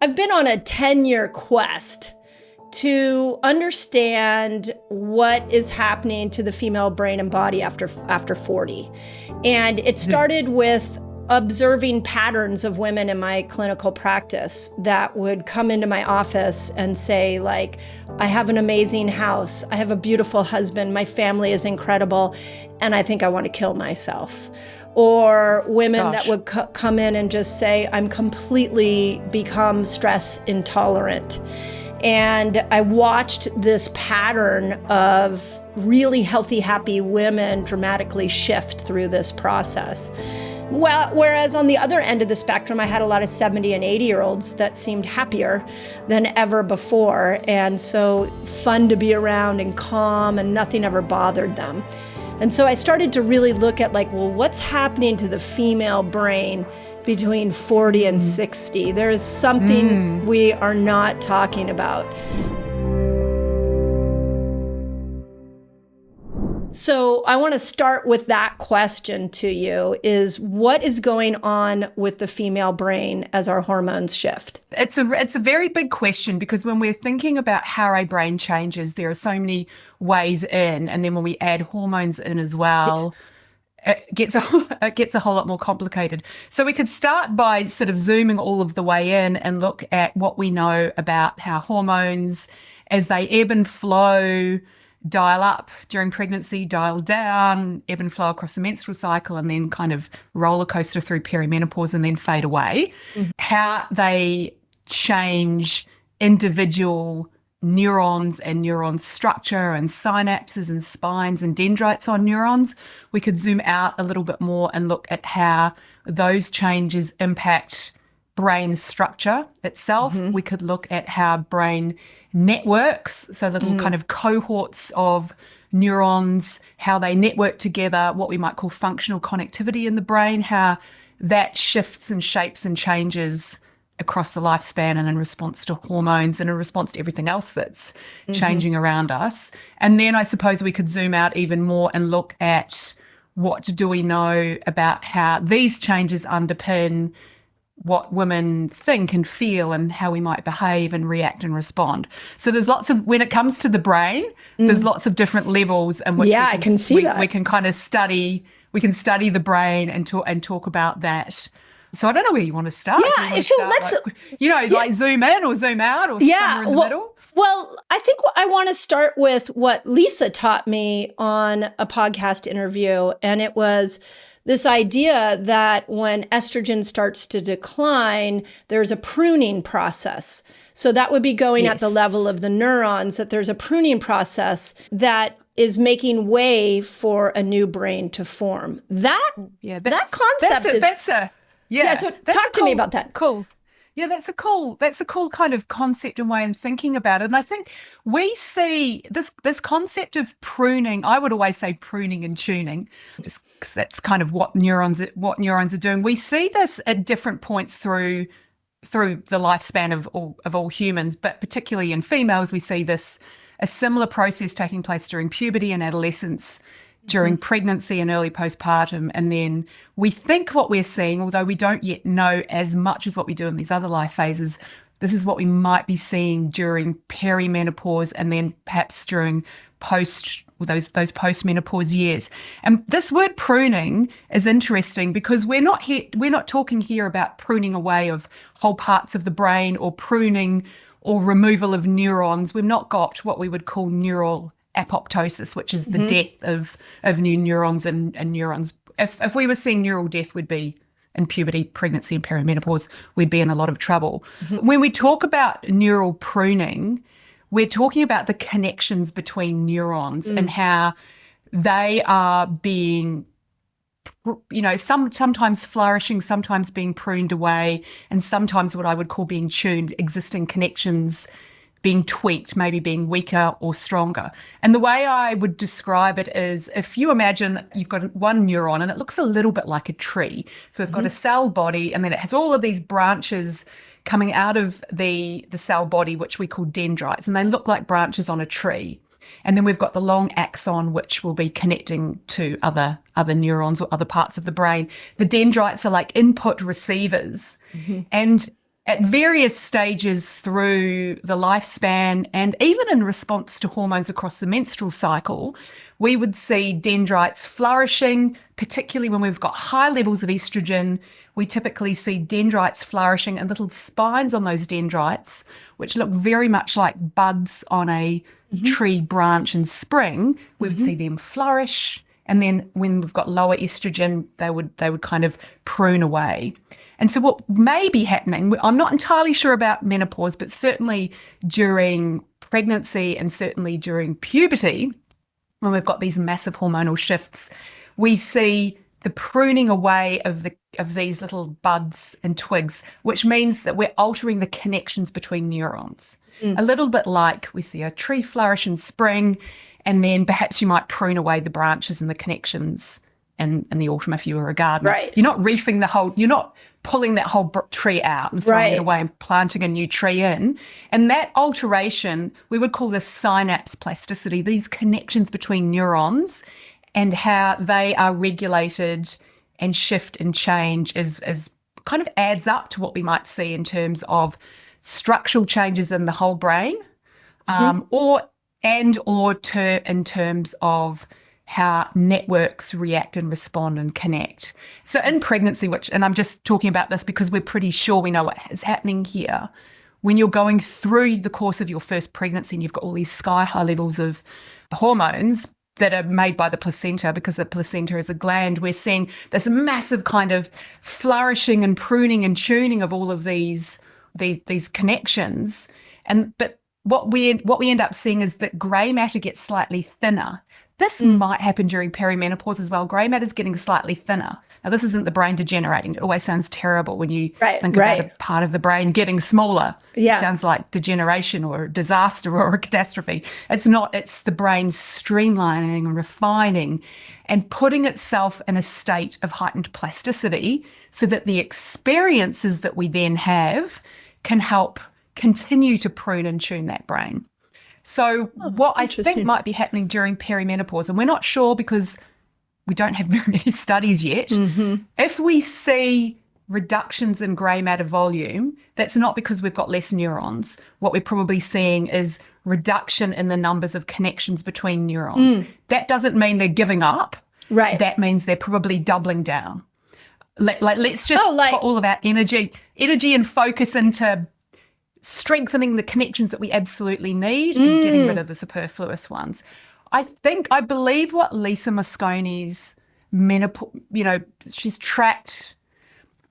I've been on a 10-year quest to understand what is happening to the female brain and body after 40. And it started with observing patterns of women in my clinical practice that would come into my office and say, like, I have an amazing house, I have a beautiful husband, my family is incredible, and I think I want to kill myself. Or women that would come in and just say, I'm completely become stress intolerant. And I watched this pattern of really healthy, happy women dramatically shift through this process. Well, whereas on the other end of the spectrum, I had a lot of 70 and 80-year-olds that seemed happier than ever before. And so fun to be around and calm, and nothing ever bothered them. And so I started to really look at, like, well, what's happening to the female brain between 40 and 60? There is something we are not talking about. So I want to start with that question to you, is what is going on with the female brain as our hormones shift? It's a very big question, because when we're thinking about how our brain changes, there are so many ways in, and then when we add hormones in as well, it gets a whole lot more complicated. So we could start by sort of zooming all of the way in and look at what we know about how hormones, as they ebb and flow, dial up during pregnancy, dial down, ebb and flow across the menstrual cycle, and then kind of roller coaster through perimenopause and then fade away, how they change individual neurons and neuron structure and synapses and spines and dendrites on neurons. We could zoom out a little bit more and look at how those changes impact brain structure itself. We could look at how brain networks, so little kind of cohorts of neurons, how they network together, what we might call functional connectivity in the brain, how that shifts and shapes and changes across the lifespan and in response to hormones and in response to everything else that's changing around us. And then I suppose we could zoom out even more and look at what do we know about how these changes underpin what women think and feel and how we might behave and react and respond. So there's lots of, when it comes to the brain, there's lots of different levels in which I can see that. We can kind of study the brain and talk about that. So I don't know where you want to start. Yeah, so let's, like zoom in or zoom out or somewhere in the middle. Well, I think I want to start with what Lisa taught me on a podcast interview, and it was this idea that when estrogen starts to decline, there's a pruning process. So that would be going at the level of the neurons, that there's a pruning process that is making way for a new brain to form. That concept so talk to me about that. Cool. Yeah, that's a cool kind of concept and way of thinking about it. And I think we see this concept of pruning. I would always say pruning and tuning, just 'cause that's kind of what neurons are doing. We see this at different points through the lifespan of all humans, but particularly in females, we see a similar process taking place during puberty and adolescence, during pregnancy and early postpartum. And then we think what we're seeing, although we don't yet know as much as what we do in these other life phases, this is what we might be seeing during perimenopause and then perhaps during those post-menopause years. And this word pruning is interesting because we're not talking here about pruning away of whole parts of the brain or pruning or removal of neurons. We've not got what we would call neural apoptosis, which is the death of new neurons and neurons. If we were seeing neural death, we'd be in puberty, pregnancy, and perimenopause, we'd be in a lot of trouble. When we talk about neural pruning, we're talking about the connections between neurons and how they are being, sometimes flourishing, sometimes being pruned away, and sometimes what I would call being tuned, existing connections being tweaked, maybe being weaker or stronger. And the way I would describe it is, if you imagine you've got one neuron and it looks a little bit like a tree. So we've got a cell body, and then it has all of these branches coming out of the cell body, which we call dendrites, and they look like branches on a tree. And then we've got the long axon, which will be connecting to other neurons or other parts of the brain. The dendrites are like input receivers. And at various stages through the lifespan and even in response to hormones across the menstrual cycle, we would see dendrites flourishing, particularly when we've got high levels of estrogen. We typically see dendrites flourishing and little spines on those dendrites, which look very much like buds on a tree branch in spring. We would see them flourish. And then when we've got lower estrogen, they would kind of prune away. And so what may be happening, I'm not entirely sure about menopause, but certainly during pregnancy and certainly during puberty, when we've got these massive hormonal shifts, we see the pruning away of these little buds and twigs, which means that we're altering the connections between neurons. A little bit like we see a tree flourish in spring, and then perhaps you might prune away the branches and the connections in the autumn if you were a gardener. Right. You're not reefing you're not pulling that whole tree out and throwing it away and planting a new tree in. And that alteration, we would call this synapse plasticity, these connections between neurons and how they are regulated and shift and change is kind of adds up to what we might see in terms of structural changes in the whole brain, or in terms of how networks react and respond and connect. So in pregnancy, and I'm just talking about this because we're pretty sure we know what is happening here, when you're going through the course of your first pregnancy and you've got all these sky-high levels of hormones that are made by the placenta, because the placenta is a gland, we're seeing this massive kind of flourishing and pruning and tuning of all of these connections. But what we end up seeing is that grey matter gets slightly thinner. This might happen during perimenopause as well. Grey matter is getting slightly thinner. Now, this isn't the brain degenerating. It always sounds terrible when you think about a part of the brain getting smaller. It sounds like degeneration or a disaster or a catastrophe. It's not. It's the brain streamlining and refining and putting itself in a state of heightened plasticity so that the experiences that we then have can help continue to prune and tune that brain. So what I think might be happening during perimenopause, and we're not sure because we don't have very many studies yet, if we see reductions in grey matter volume, that's not because we've got less neurons. What we're probably seeing is reduction in the numbers of connections between neurons. That doesn't mean they're giving up. Right. That means they're probably doubling down. Let's just put all of our energy and focus into strengthening the connections that we absolutely need and getting rid of the superfluous ones. I believe what Lisa Mosconi's menopause, she's tracked.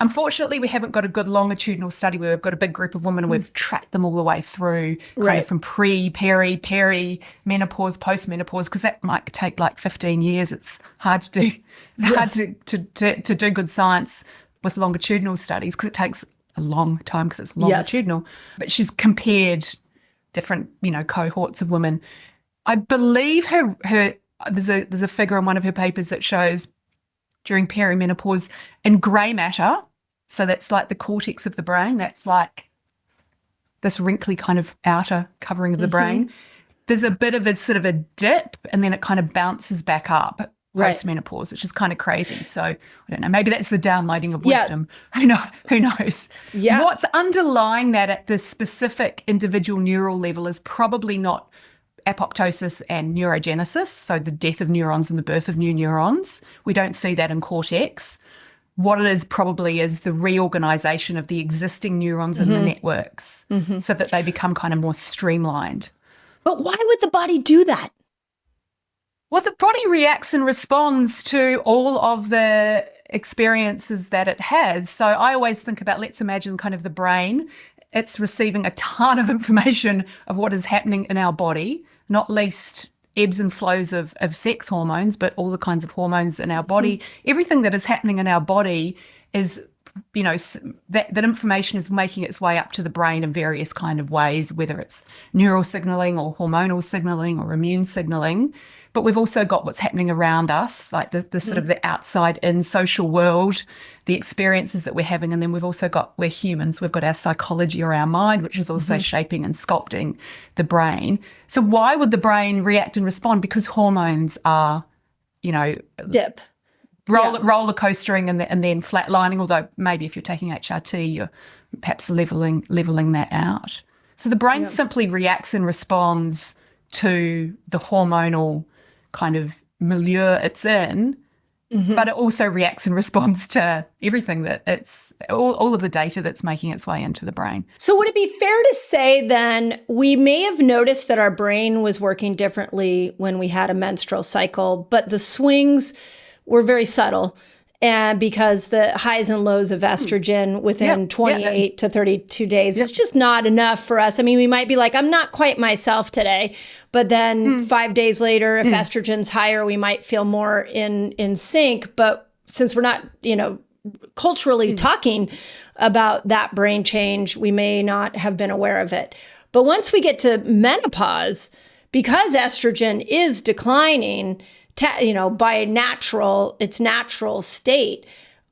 Unfortunately, we haven't got a good longitudinal study where we've got a big group of women and we've tracked them all the way through, kind of from peri, menopause, post-menopause, because that might take like 15 years. It's hard to do. It's hard to do good science with longitudinal studies because it takes a long time because it's longitudinal. But she's compared different, cohorts of women. I believe her there's a figure in one of her papers that shows during perimenopause in grey matter, so that's like the cortex of the brain, that's like this wrinkly kind of outer covering of the brain. There's a bit of a sort of a dip and then it kind of bounces back up post-menopause, which is kind of crazy. So I don't know, maybe that's the downloading of wisdom. Who knows? Yeah. What's underlying that at the specific individual neural level is probably not apoptosis and neurogenesis, so the death of neurons and the birth of new neurons. We don't see that in cortex. What it is probably is the reorganization of the existing neurons in the networks so that they become kind of more streamlined. But why would the body do that? Well, the body reacts and responds to all of the experiences that it has. So I always think about, let's imagine kind of the brain. It's receiving a ton of information of what is happening in our body, not least ebbs and flows of sex hormones, but all the kinds of hormones in our body. Everything that is happening in our body is, that information is making its way up to the brain in various kind of ways, whether it's neural signaling or hormonal signaling or immune signaling. But we've also got what's happening around us, like the sort of the outside in social world, the experiences that we're having. And then we're humans, we've got our psychology or our mind, which is also shaping and sculpting the brain. So why would the brain react and respond? Because hormones are, dip. Roller coastering and then flatlining, although maybe if you're taking HRT, you're perhaps leveling that out. So the brain simply reacts and responds to the hormonal kind of milieu it's in, but it also reacts and responds to everything that it's all of the data that's making its way into the brain. So would it be fair to say then we may have noticed that our brain was working differently when we had a menstrual cycle, but the swings were very subtle? And because the highs and lows of estrogen within 28 to 32 days is just not enough for us. I mean, we might be like, I'm not quite myself today, but then 5 days later, if estrogen's higher, we might feel more in sync. But since we're not, culturally talking about that brain change, we may not have been aware of it. But once we get to menopause, because estrogen is declining, by its natural state,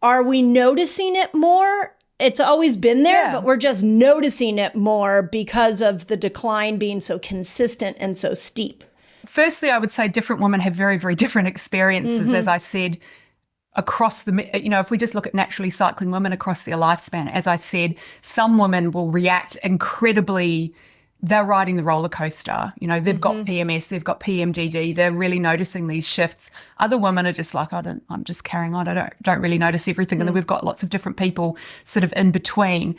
are we noticing it more? It's always been there, but we're just noticing it more because of the decline being so consistent and so steep. Firstly, I would say different women have very, very different experiences, as I said, across if we just look at naturally cycling women across their lifespan. As I said, some women will react incredibly. They're riding the roller coaster. They've got PMS, they've got PMDD. They're really noticing these shifts. Other women are just like, I'm just carrying on. I don't really notice everything. And then we've got lots of different people sort of in between.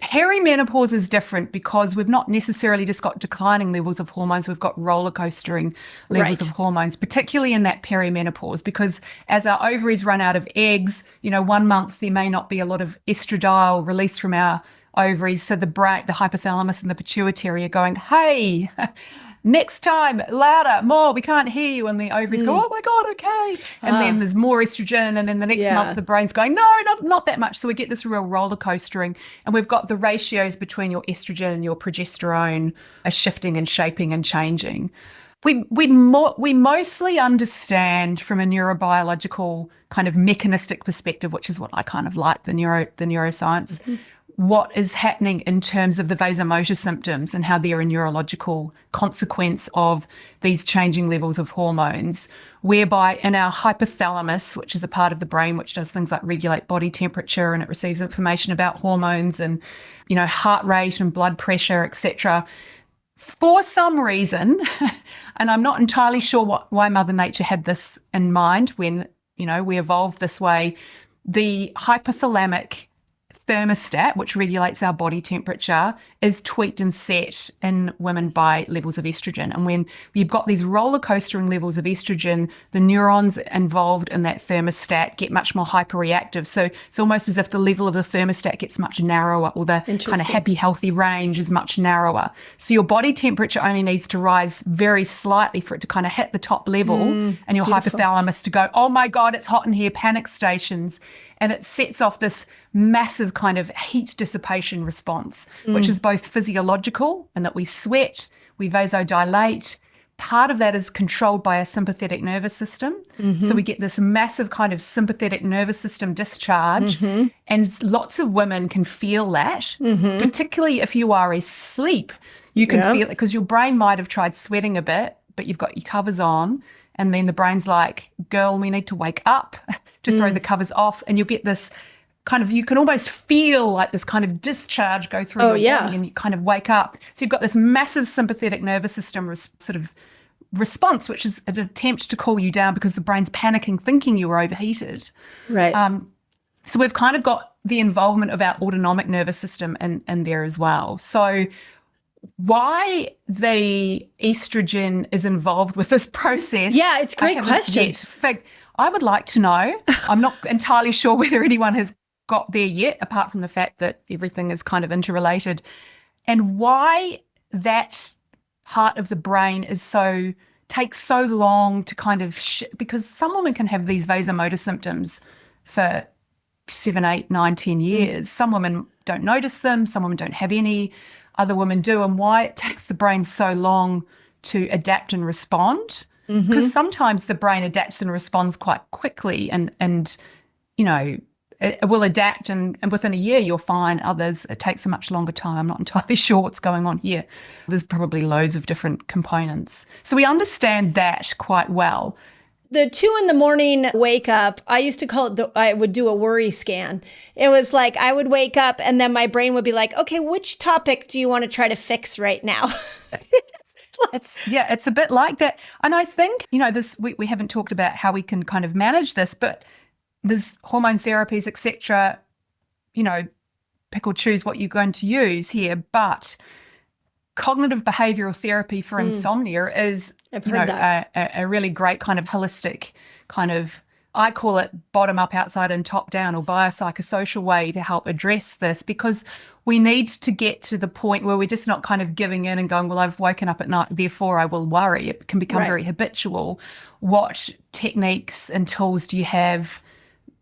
Perimenopause is different because we've not necessarily just got declining levels of hormones. We've got roller coastering levels of hormones, particularly in that perimenopause, because as our ovaries run out of eggs, 1 month there may not be a lot of estradiol released from our ovaries, so the hypothalamus and the pituitary are going, hey, next time, louder, more, we can't hear you, and the ovaries go, oh my God, okay, and then there's more estrogen, and then the next month the brain's going, no, not that much, so we get this real roller coastering, and we've got the ratios between your estrogen and your progesterone are shifting and shaping and changing. We mostly understand from a neurobiological kind of mechanistic perspective, which is what I kind of like, the neuroscience, what is happening in terms of the vasomotor symptoms and how they're a neurological consequence of these changing levels of hormones, whereby in our hypothalamus, which is a part of the brain which does things like regulate body temperature, and it receives information about hormones and, heart rate and blood pressure, etc., for some reason, and I'm not entirely sure why Mother Nature had this in mind when, we evolved this way, the hypothalamic thermostat, which regulates our body temperature, is tweaked and set in women by levels of estrogen. And when you've got these roller coastering levels of estrogen, the neurons involved in that thermostat get much more hyperreactive. So it's almost as if the level of the thermostat gets much narrower, or the kind of happy, healthy range is much narrower. So your body temperature only needs to rise very slightly for it to kind of hit the top level, and your hypothalamus to go, oh my God, it's hot in here, panic stations. And it sets off this massive kind of heat dissipation response, which is both physiological in that we sweat, we vasodilate. Part of that is controlled by our sympathetic nervous system. So we get this massive kind of sympathetic nervous system discharge. And lots of women can feel that, particularly if you are asleep. You can feel it because your brain might have tried sweating a bit, but you've got your covers on. And then the brain's like, girl, we need to wake up to throw the covers off. And you'll get this kind of, you can almost feel like this kind of discharge go through your body, and you kind of wake up. So you've got this massive sympathetic nervous system sort of response, which is an attempt to cool you down because the brain's panicking, thinking you were overheated. Right. So we've kind of got the involvement of our autonomic nervous system in there as well. So why the estrogen is involved with this process? Yeah, it's a great question. In fact, I would like to know. I'm not entirely sure whether anyone has got there yet, apart from the fact that everything is kind of interrelated, and why that part of the brain takes so long to kind of because some women can have these vasomotor symptoms for 7, 8, 9, 10 years. Some women don't notice them. Some women don't have any. Other women do, and why it takes the brain so long to adapt and respond. Because sometimes the brain adapts and responds quite quickly, and it will adapt, and within a year you're fine. Others, it takes a much longer time. I'm not entirely sure what's going on here. There's probably loads of different components. So we understand that quite well. The 2 a.m. wake up, I used to call it, I would do a worry scan. It was like I would wake up and then my brain would be like, okay, which topic do you want to try to fix right now? It's a bit like that. And I think, this we haven't talked about how we can kind of manage this, but there's hormone therapies, etc. Pick or choose what you're going to use here, but cognitive behavioral therapy for insomnia is a really great kind of holistic kind of, I call it bottom up, outside and top down, or biopsychosocial way to help address this, because we need to get to the point where we're just not kind of giving in and going, well, I've woken up at night, therefore I will worry. It can become very habitual. What techniques and tools do you have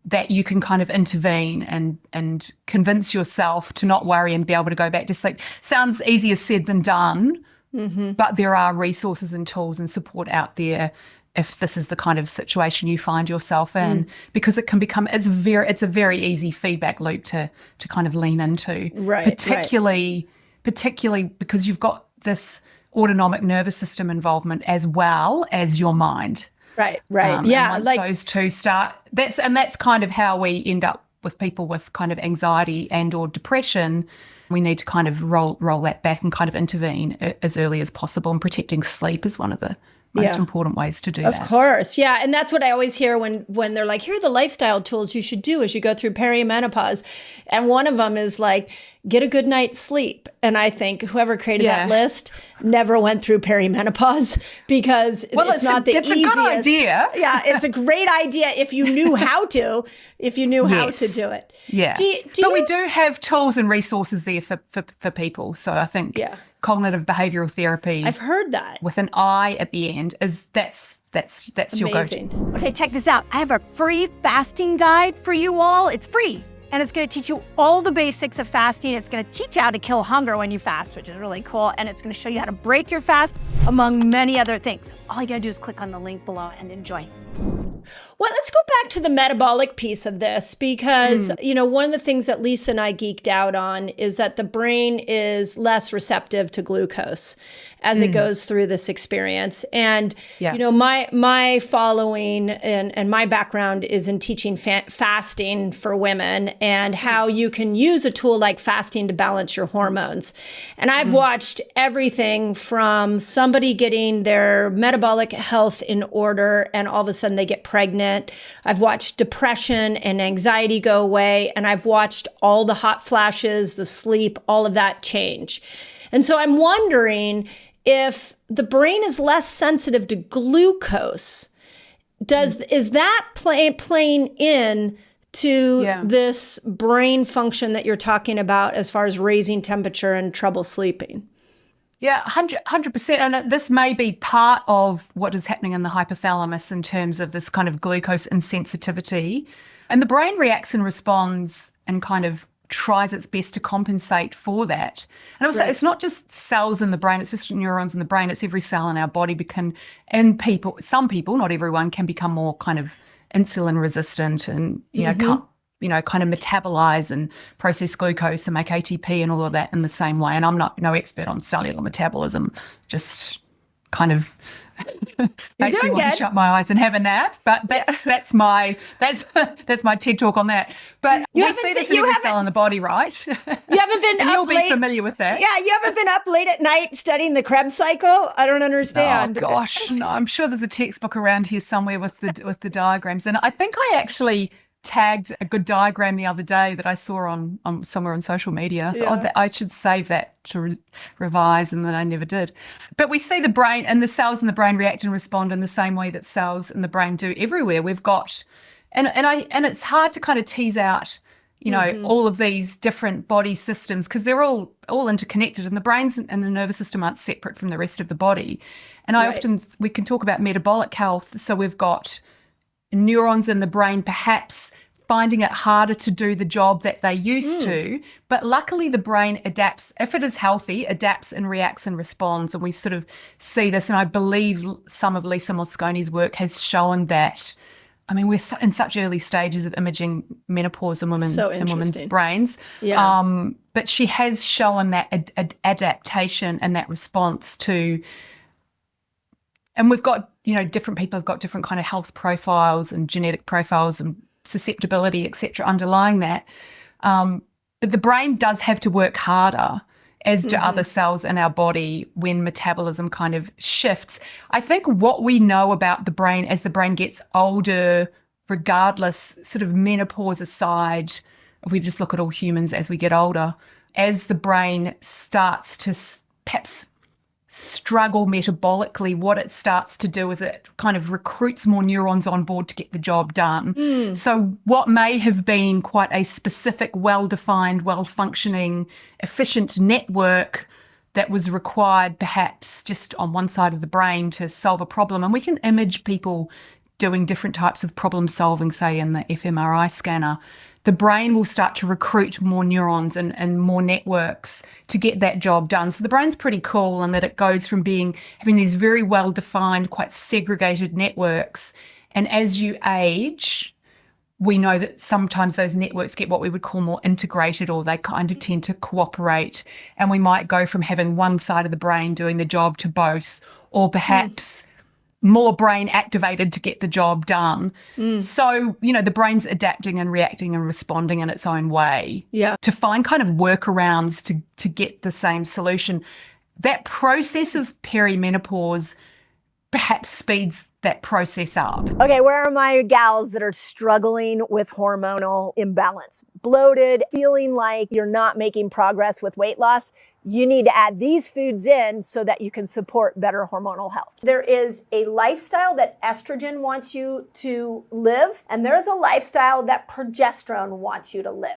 that you can kind of intervene and convince yourself to not worry and be able to go back to sleep? Sounds easier said than done, but there are resources and tools and support out there if this is the kind of situation you find yourself in, because it can become, it's a very easy feedback loop to kind of lean into, particularly because you've got this autonomic nervous system involvement as well as your mind. Right. And once those two start, that's kind of how we end up with people with kind of anxiety and or depression. We need to kind of roll that back and kind of intervene as early as possible, and protecting sleep is one of the most important ways to do that. Of course. Yeah. And that's what I always hear when they're like, here are the lifestyle tools you should do as you go through perimenopause. And one of them is like, get a good night's sleep. And I think whoever created that list never went through perimenopause, because it's not the easiest. It's a good idea. Yeah. It's a great idea if you knew how to, how to do it. Yeah. But we do have tools and resources there for people. So I think cognitive behavioral therapy, I've heard that, with an I at the end, is that's your go-to. Okay, check this out. I have a free fasting guide for you all. It's free. And it's going to teach you all the basics of fasting. It's going to teach you how to kill hunger when you fast, which is really cool. And it's going to show you how to break your fast, among many other things. All you got to do is click on the link below and enjoy. Well, let's go back to the metabolic piece of this, because, one of the things that Lisa and I geeked out on is that the brain is less receptive to glucose as it goes through this experience. And, my following and my background is in teaching fasting for women, and how you can use a tool like fasting to balance your hormones. And I've watched everything from somebody getting their metabolic health in order and all of a sudden they get pregnant. I've watched depression and anxiety go away, and I've watched all the hot flashes, the sleep, all of that change. And so I'm wondering if the brain is less sensitive to glucose, is that playing in to this brain function that you're talking about as far as raising temperature and trouble sleeping? Yeah, 100%. And this may be part of what is happening in the hypothalamus in terms of this kind of glucose insensitivity. And the brain reacts and responds and kind of tries its best to compensate for that. And also, it's not just cells in the brain, it's just neurons in the brain, it's every cell in our body. Some people, not everyone, can become more kind of insulin resistant and, can't, kind of metabolize and process glucose and make ATP and all of that in the same way. And I'm no expert on cellular metabolism, just kind of makes me want to shut my eyes and have a nap. But that's my TED talk on that. But we see this in every cell in the body, right? You haven't been and up you'll late. Be familiar with that. Yeah, you haven't been up late at night studying the Krebs cycle? I don't understand. Oh gosh, no, I'm sure there's a textbook around here somewhere with the diagrams. And I think I actually tagged a good diagram the other day that I saw on somewhere on social media. I thought, I should save that to revise, and then I never did. But we see the brain and the cells in the brain react and respond in the same way that cells in the brain do everywhere. We've got, and it's hard to kind of tease out, all of these different body systems, because they're all interconnected, and the brains and the nervous system aren't separate from the rest of the body. And we can talk about metabolic health. So we've got neurons in the brain perhaps finding it harder to do the job that they used to, but luckily the brain adapts. If it is healthy, adapts and reacts and responds, and we sort of see this, and I believe some of Lisa Mosconi's work has shown that. I mean, we're in such early stages of imaging menopause in women's brains, but she has shown that adaptation and that response to And we've got, different people have got different kind of health profiles and genetic profiles and susceptibility, et cetera, underlying that. But the brain does have to work harder, as do other cells in our body, when metabolism kind of shifts. I think what we know about the brain as the brain gets older, regardless, sort of menopause aside, if we just look at all humans as we get older, as the brain starts to perhaps struggle metabolically, what it starts to do is it kind of recruits more neurons on board to get the job done. So what may have been quite a specific, well-defined, well-functioning, efficient network that was required perhaps just on one side of the brain to solve a problem. And we can image people doing different types of problem solving, say in the fMRI scanner. The brain will start to recruit more neurons and more networks to get that job done. So the brain's pretty cool in that it goes from having these very well-defined, quite segregated networks. And as you age, we know that sometimes those networks get what we would call more integrated, or they kind of tend to cooperate. And we might go from having one side of the brain doing the job to both, or perhaps more brain activated to get the job done. So, the brain's adapting and reacting and responding in its own way to find kind of workarounds to get the same solution. That process of perimenopause perhaps speeds that process up. Okay, where are my gals that are struggling with hormonal imbalance? Bloated, feeling like you're not making progress with weight loss? You need to add these foods in so that you can support better hormonal health. There is a lifestyle that estrogen wants you to live, and there's a lifestyle that progesterone wants you to live.